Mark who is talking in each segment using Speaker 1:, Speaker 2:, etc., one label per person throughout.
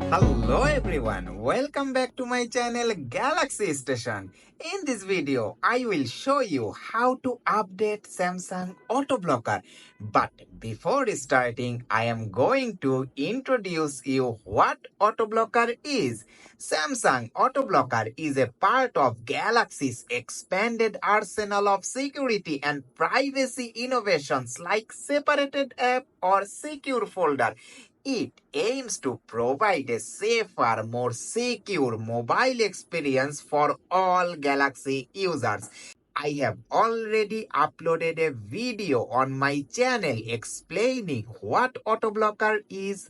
Speaker 1: Hello everyone, welcome back to my channel Galaxy Station. In this video, I will show you how to update Samsung Auto Blocker. But before starting, I am going to introduce you what Auto Blocker is. Samsung Auto Blocker is a part of Galaxy's expanded arsenal of security and privacy innovations like separated app or secure folder. It aims to provide a safer, more secure mobile experience for all Galaxy users. I have already uploaded a video on my channel explaining what Autoblocker is,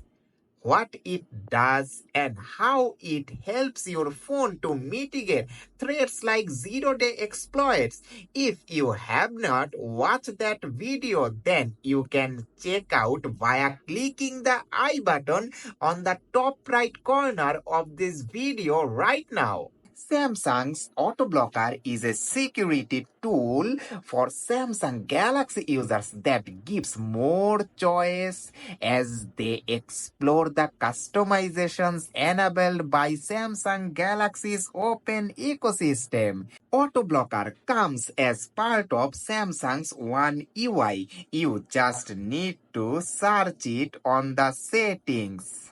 Speaker 1: what it does, and how it helps your phone to mitigate threats like zero-day exploits. If you have not watched that video, then you can check out via clicking the I button on the top right corner of this video right now. Samsung's Auto Blocker is a security tool for Samsung Galaxy users that gives more choice as they explore the customizations enabled by Samsung Galaxy's open ecosystem. Auto Blocker comes as part of Samsung's One UI. You just need to search it on the settings.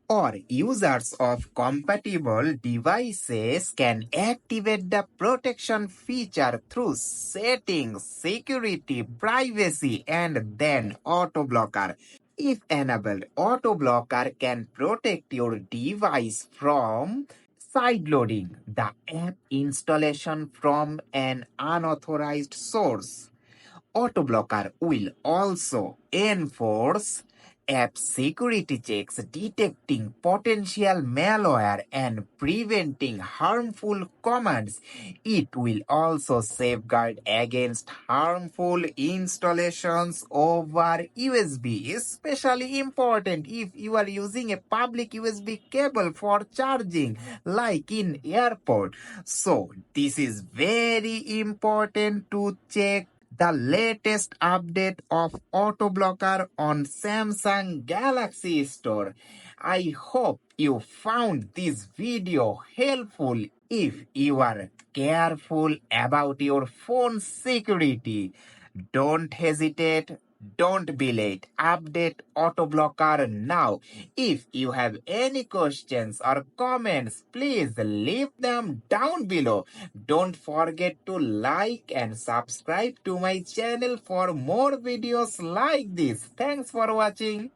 Speaker 1: Or users of compatible devices can activate the protection feature through settings, security, privacy, and then auto blocker. If enabled, auto blocker can protect your device from sideloading the app installation from an unauthorized source. Autoblocker will also enforce app security checks, detecting potential malware and preventing harmful commands. It will also safeguard against harmful installations over USB, especially important if you are using a public USB cable for charging, like in airport. So this is very important to check the latest update of Auto Blocker on Samsung Galaxy Store. I hope you found this video helpful. If you are careful about your phone security, don't hesitate. Don't be late. Update Auto Blocker now. If you have any questions or comments, please leave them down below. Don't forget to like and subscribe to my channel for more videos like this. Thanks for watching.